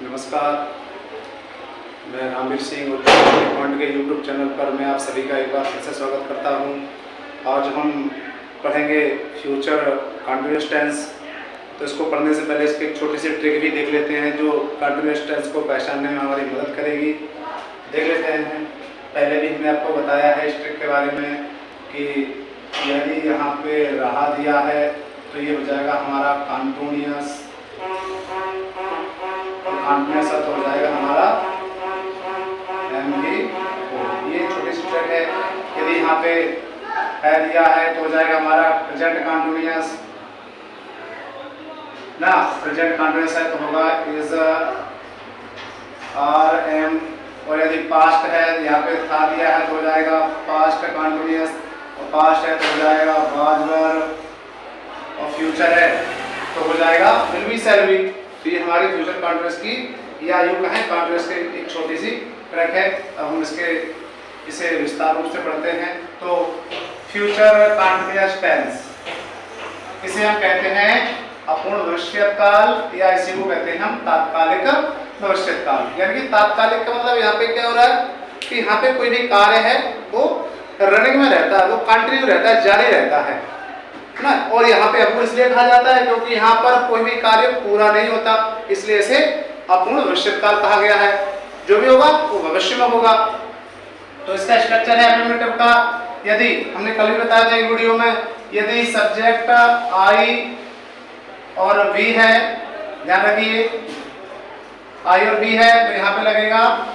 नमस्कार, मैं रामवीर सिंह उत्तर पॉइंट के यूट्यूब चैनल पर मैं आप सभी का एक बार फिर से स्वागत करता हूं। आज हम पढ़ेंगे फ्यूचर कंटीन्यूअस टेंस। तो इसको पढ़ने से पहले इसकी एक छोटी सी ट्रिक भी देख लेते हैं जो कंटीन्यूअस टेंस को पहचानने में हमारी मदद करेगी। देख लेते हैं। पहले भी हमने आपको बताया है इस ट्रिक के बारे में कि यदि यहाँ पे रहा दिया है तो ये हो जाएगा हमारा कंटीन्यूअस, कंटीन्यूअस अर्थ हो जाएगा हमारा ये छोटी सी ट्रिक है। यदि यहाँ पे है दिया है तो हो जाएगा हमारा प्रेजेंट कंटीन्यूअस ना। प्रेजेंट कंटीन्यूअस है तो होगा इज आर एम, और यदि पास्ट है यहाँ पे था दिया है तो हो जाएगा पास्ट कंटीन्यूअस, और पास्ट है तो हो जाएगा वाज वर, और फ्यूचर है तो हो जाएगा विल बी शैल बी। तो ये हमारी फ्यूचर कंटीन्यूअस की या यूं कहें कंटीन्यूअस की एक छोटी सी ट्रिक है। अब हम इसे विस्तार रूप से पढ़ते हैं। तो फ्यूचर कंटीन्यूअस टेंस इसे हम कहते हैं अपूर्ण भविष्यकाल, या इसी को कहते हैं हम तात्कालिक भविष्यकाल। यानी कि तात्कालिक का मतलब यहाँ पे क्या हो रहा है कि यहाँ पे कोई भी कार्य है वो रनिंग में रहता है, वो कंटिन्यू रहता है, जारी रहता है ना। और यहाँ पे अपूर्ण इसलिए कहा जाता है क्योंकि यहाँ पर कोई भी कार्य पूरा नहीं होता, इसलिए इसे अपूर्ण भविष्यकाल कहा गया है। जो भी होगा वो भविष्य में होगा। तो इसका स्ट्रक्चर है अफर्मेटिव का। यदि हमने कल भी बताया था एक वीडियो में, यदि सब्जेक्ट आई और बी है, ध्यान रखिए आई और बी है, तो यहाँ पे लगेगा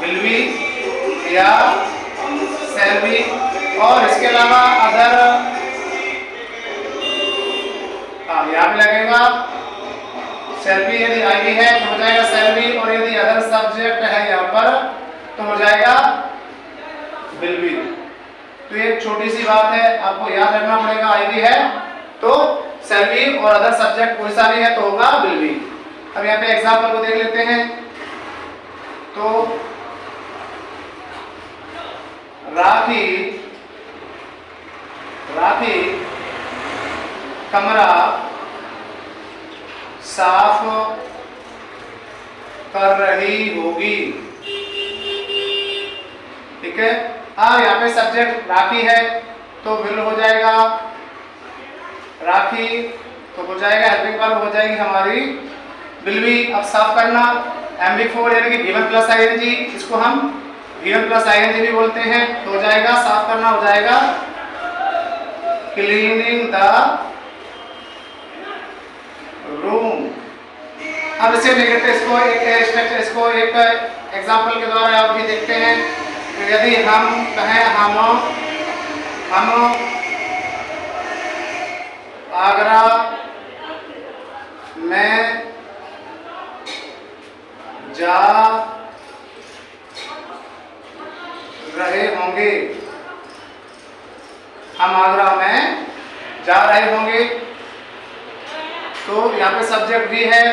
विल बी या शैल बी, और इसके अलावा अदर यहाँ पे लगेगा शैल बी। यदि आई बी है तो हो जाएगा शैल बी, और यदि अदर सब्जेक्ट है यहाँ पर तो हो जाएगा विल बी। तो ये छोटी सी बात है, आपको याद रखना पड़ेगा। आई बी है तो शैल बी, और अदर सब्जेक्ट कोई सा भी है तो होगा विल बी। अब यहाँ पे एग्जाम्पल को देख लेते हैं। तो राखी कमरा साफ कर रही होगी, ठीक है। अब यहाँ पे सब्जेक्ट राखी है तो विल हो जाएगा राखी, तो हो जाएगा हेल्पिंग वर्ब हो जाएगी हमारी विल बी। अब साफ करना MB4 यानी कि V1 प्लस ING, इसको हम V1 प्लस ING भी बोलते हैं, तो हो जाएगा साफ करना हो जाएगा क्लीनिंग द रूम। अब इसे नेगेटिव इसको एक एग्जांपल के द्वारा आप भी देखते हैं। तो यदि हम कहें हम आगरा में जा रहे होंगे, हम आगरा में जा रहे होंगे, तो यहाँ पे सब्जेक्ट भी है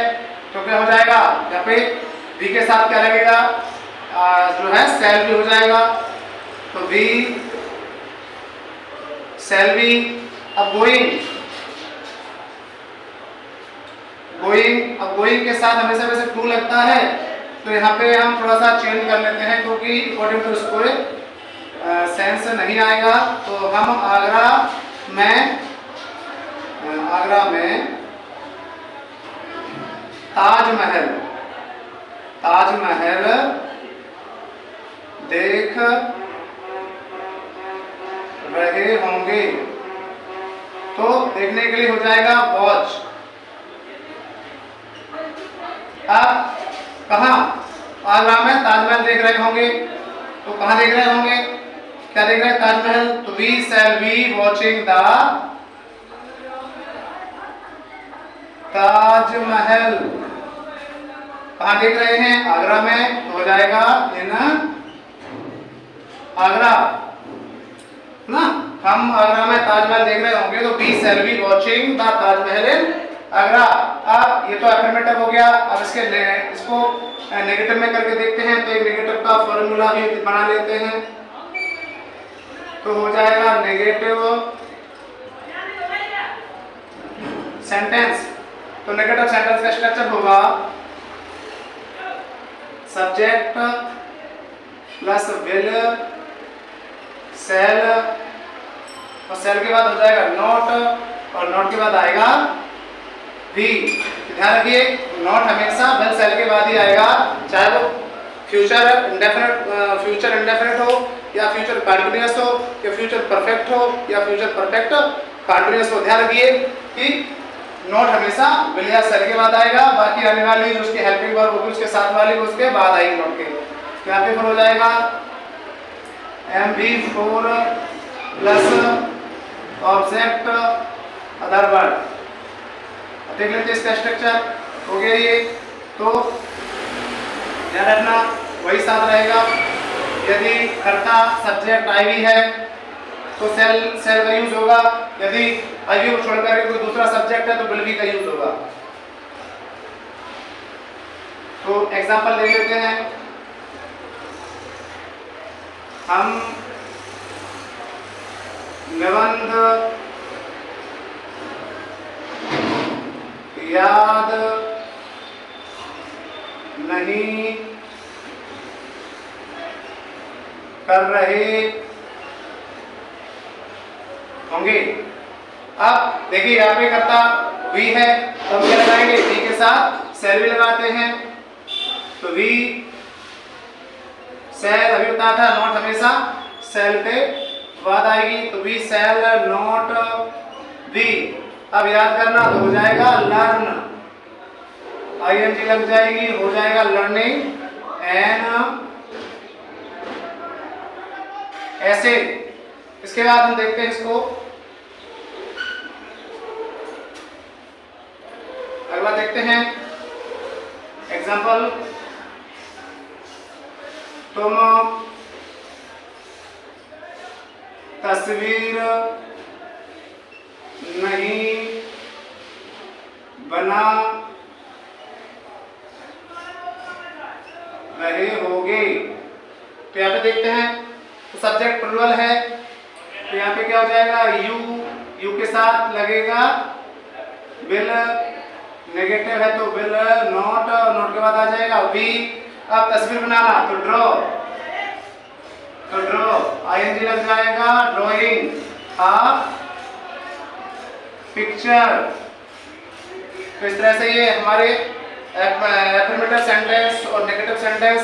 तो क्या हो जाएगा, यहाँ पे बी के साथ क्या लगेगा, जो है शैल बी हो जाएगा। तो बी शैल बी। अब गोइंग के साथ हमेशा वैसे टू लगता है, तो यहाँ पे हम थोड़ा सा चेंज कर लेते हैं क्योंकि अकॉर्डिंग टू इसको सेंस नहीं आएगा। तो हम आगरा में ताजमहल देख रहे होंगे, तो देखने के लिए हो जाएगा वॉच। अब कहाँ आगरा में ताजमहल देख रहे होंगे, तो कहाँ देख रहे होंगे, क्या देख रहे हैं, ताजमहल। तो we shall be watching the Taj Mahal. कहाँ देख रहे हैं, आगरा में, तो हो जाएगा इन आगरा ना। हम आगरा में ताजमहल देख रहे होंगे तो we shall be watching the Taj Mahal in Agra. अब ये तो अफर्मेटिव हो गया। अब इसको नेगेटिव में करके देखते हैं। तो एक नेगेटिव का फॉर्मूला भी बना लेते हैं, तो हो जाएगा नेगेटिव सेंटेंस, तो नेगेटिव सेंटेंस का स्ट्रक्चर होगा सब्जेक्ट प्लस विल सेल, और सेल के बाद हो जाएगा नॉट, और नॉट के बाद आएगा वी। ध्यान रखिए नॉट हमेशा विल सेल के बाद ही आएगा, चाहे वो फ्यूचर इंडेफिनिट हो या फ्यूचर कंटीन्यूअस हो या फ्यूचर परफेक्ट हो या फ्यूचर परफेक्ट कंटीन्यूअस हो। ध्यान रखिए कि नॉट हमेशा विल या सेल के बाद आएगा, बाकी आने वाली जो उसकी हेल्पिंग वर्ब होगी उसके साथ वाली उसके बाद आएगी नॉट के। तो यहाँ पे हो जाएगा MV4 plus object other word. देख लेते हैं इसका स्ट्रक्चर हो गया ये। तो ध्यान रखना वही साथ रहेगा, यदि कर्ता सब्जेक्ट आईवी है तो सेल का यूज होगा, यदि आईवी को छोड़कर कोई दूसरा सब्जेक्ट है तो विल बी का यूज होगा। तो एग्जांपल ले लेते हैं हम, निबंध याद नहीं कर रहे होंगे। अब देखिए यहाँ पे करता वी है तो हम क्या लगाएंगे, वी के साथ सेल भी लगाते हैं। तो वी सेल अभी बताया था नॉट हमेशा सेल के बाद आएगी, तो वी सेल नॉट वी। अब याद करना तो हो जाएगा लर्न, ING लग जाएगी, हो जाएगा लर्निंग एन ऐसे। इसके बाद हम देखते हैं इसको, अगला देखते हैं एग्जांपल, तुम तस्वीर नहीं बना रहे होगे। तो यहाँ पे देखते हैं तो सब्जेक्ट प्लूरल है, तो यहाँ पे क्या हो जाएगा, यू के साथ लगेगा विल, नेगेटिव है तो विल नॉट, नॉट के बाद आ जाएगा वी। अब तस्वीर बनाना तो ड्रॉ, तो ड्रॉ ING लग जाएगा, ड्रॉइंग अ पिक्चर। तो इस तरह से ये हमारे एफर्मेटिव सेंटेंस और नेगेटिव सेंटेंस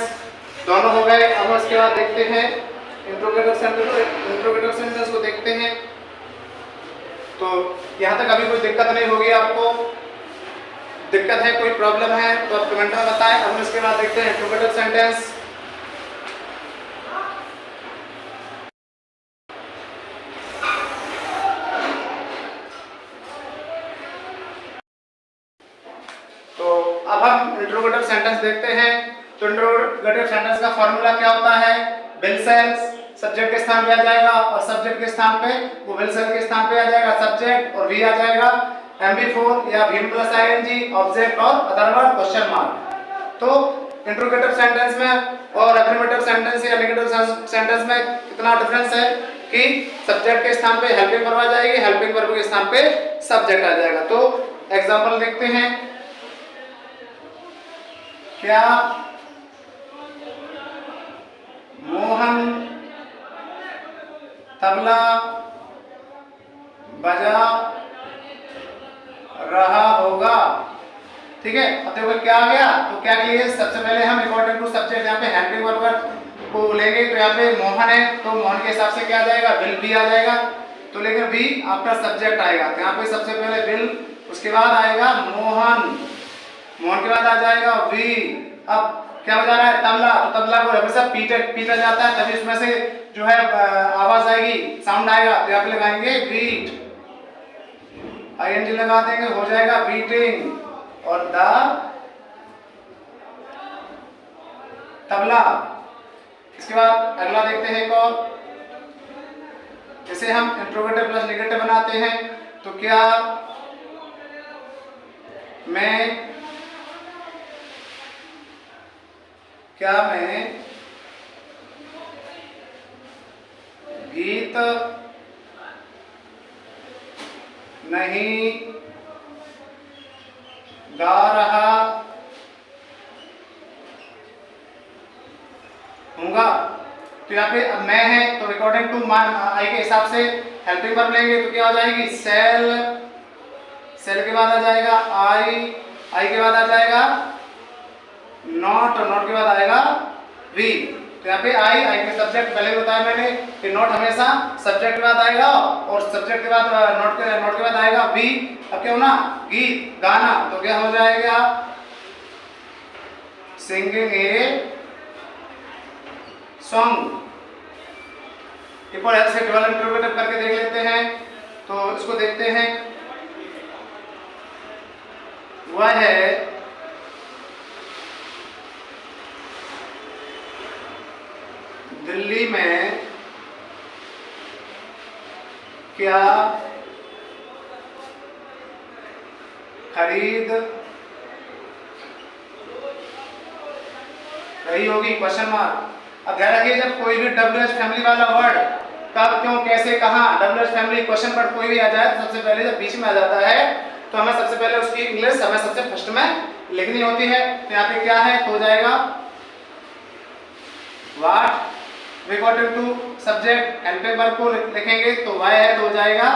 दोनों हो गए। अब उसके बाद देखते हैं इंट्रोगेटिव सेंटेंस को देखते हैं। तो यहाँ तक अभी कोई दिक्कत नहीं होगी, आपको दिक्कत है कोई प्रॉब्लम है तो आप कमेंट में बताएं। अब इसके बाद देखते हैं इंट्रोगेटिव सेंटेंस। तो अब हम इंट्रोगेटिव सेंटेंस देखते हैं। तो इंट्रोगेटिव सेंटेंस का फॉर्मूला क्या होता है, विल सेल सब्जेक्ट के स्थान पे आ जाएगा और सब्जेक्ट के स्थान पे वो विल सेल के स्थान पे आ जाएगा सब्जेक्ट, और वी आ जाएगा MV4 या V प्लस ING ऑब्जेक्ट और अदर वर्ड क्वेश्चन मार्क। तो इंट्रोगेटिव सेंटेंस में और अफर्मेटिव सेंटेंस या नेगेटिव सेंटेंस में कितना डिफरेंस है कि सब्जेक्ट के स्थान पे हेल्पिंग वर्ब आ जाएगी, हेल्पिंग वर्ब के स्थान पे सब्जेक्ट आ जाएगा। तो एग्जांपल देखते हैं, क्या मोहन तबला बजा रहा होगा। ठीक है, अब देखो क्या आ गया, तो क्या के लिए सबसे पहले हम अकॉर्डिंग टू सब्जेक्ट यहाँ पे हेल्पिंग वर्ब को लेंगे। तो यहाँ पे मोहन है तो मोहन के हिसाब से क्या आ जाएगा, विल बी आ जाएगा। तो लेकर बी आफ्टर सब्जेक्ट आएगा, तो यहाँ पे सबसे पहले विल, उसके बाद आएगा मोहन, मोहन के बाद आ जाएगा वी। अब क्या बजा रहा है, तबला, तो तबला को हमेशा पीटा जाता है, तभी उसमें से जो है आवाज आएगी, साउंड आएगा। तो यहाँ पे लगाएंगे बीट, ING लगा देंगे, हो जाएगा बीटिंग और द तबला। इसके बाद अगला देखते हैं एक और, जैसे हम इंट्रोगेटिव प्लस नेगेटिव बनाते हैं। तो क्या मैं गीत नहीं गा रहा हूँगा। तो यहाँ पे अब मैं है तो अकॉर्डिंग टू आई के हिसाब से हेल्पिंग वर्ब लेंगे तो क्या हो जाएगी सेल, सेल के बाद आ जाएगा आई के बाद आ जाएगा नॉट, नॉट के बाद आएगा वी। तो यहाँ पे आई के सब्जेक्ट पहले बताया मैंने कि नॉट हमेशा सब्जेक्ट के बाद आएगा और सब्जेक्ट के बाद नॉट के बाद आएगा वी। अब क्या होना गीत गाना, तो क्या हो जाएगा सिंगिंग ए सॉन्ग। एक और ऐसे डबल इंटरोगेटिव करके देख लेते हैं, तो इसको देखते हैं। वह है दिल्ली में क्या खरीद रही होगी क्वेश्चन मार्क। अब ध्यान रखिए जब कोई भी WH फैमिली वाला वर्ड कब क्यों कैसे कहाँ WH फैमिली क्वेश्चन वर्ड कोई भी आ जाए तो सबसे पहले जब बीच में आ जाता है तो हमें सबसे पहले उसकी इंग्लिश हमें सबसे फर्स्ट में लिखनी होती है। तो यहाँ पे क्या है तो हो जाएगा what according to subject helping verb को लिखेंगे तो वाई है तो हो जाएगा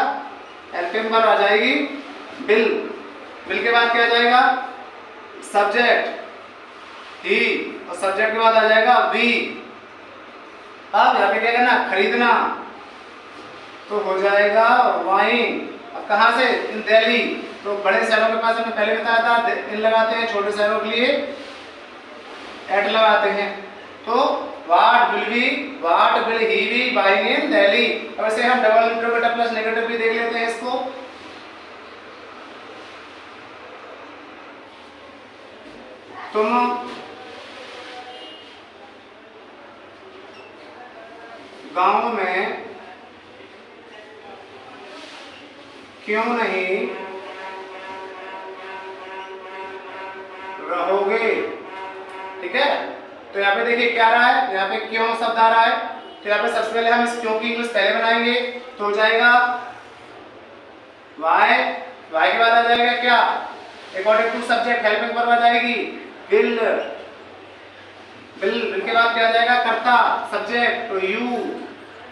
हेल्पिंग वर्ब आ जाएगी बिल। बिल के बाद क्या आ जाएगा सब्जेक्ट ही और सब्जेक्ट के बाद आ जाएगा वी। अब यहाँ पे क्या करना खरीदना तो हो जाएगा वाइन। अब कहाँ से इन दिल्ली, तो बड़े शहरों के पास हमने पहले बताया था इन लगाते हैं, छोटे शहरों के लिए एट लगाते हैं। तो what will he B buying इन दिल्ली। अब ऐसे हम डबल इंटरोगेटिव प्लस नेगेटिव भी देख लेते हैं इसको। तुम गांव में क्यों नहीं रहोगे। ठीक है, तो यहाँ पे देखिए क्या रहा है, यहाँ पे क्यों शब्द आ रहा है। तो यहाँ पे सबसे पहले हम इस क्यों की इंग्लिश पहले बनाएंगे तो हो जाएगा वाई। वाई के बाद आ जाएगा क्या according to subject helping verb आ जाएगी विल। विल के बाद क्या आ जाएगा कर्ता सब्जेक्ट तो यू।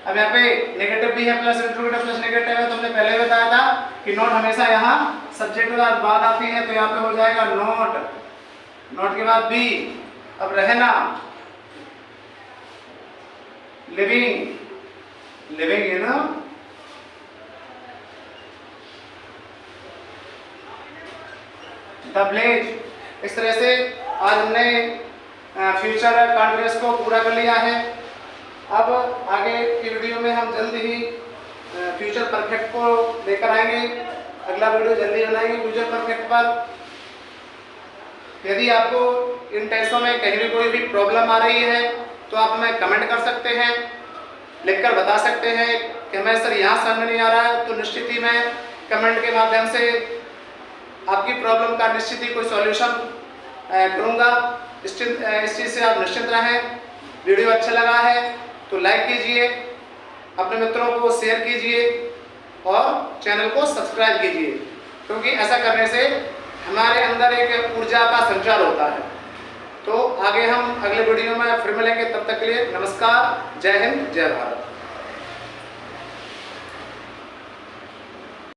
अब यहाँ पे नेगेटिव भी है प्लस इंट्रोगेटिव प्लस नेगेटिव है तो हमने पहले बताया था कि नॉट हमेशा यहाँ सब्जेक्ट के बाद आती है तो यहाँ पे हो जाएगा नॉट, नॉट के बाद बी। अब रहना living, living in the village. इस तरह से आज हमने फ्यूचर कॉन्टिन्यूअस को पूरा कर लिया है। अब आगे की वीडियो में हम जल्दी ही फ्यूचर परफेक्ट को लेकर आएंगे। अगला वीडियो जल्दी बनाएंगे फ्यूचर परफेक्ट पर। यदि आपको इन टेंसों में कहीं भी कोई भी प्रॉब्लम आ रही है तो आप हमें कमेंट कर सकते हैं, लिखकर बता सकते हैं कि हमें सर यहाँ समझ नहीं आ रहा है, तो निश्चित ही मैं कमेंट के माध्यम से आपकी प्रॉब्लम का निश्चित ही कोई सॉल्यूशन करूँगा। इस चीज़ से आप निश्चिंत रहें। वीडियो अच्छा लगा है तो लाइक कीजिए, अपने मित्रों को शेयर कीजिए और चैनल को सब्सक्राइब कीजिए, क्योंकि ऐसा करने से हमारे अंदर एक ऊर्जा का संचार होता है। तो आगे हम अगले वीडियो में फिर मिलेंगे, तब तक के लिए नमस्कार, जय हिंद, जय भारत।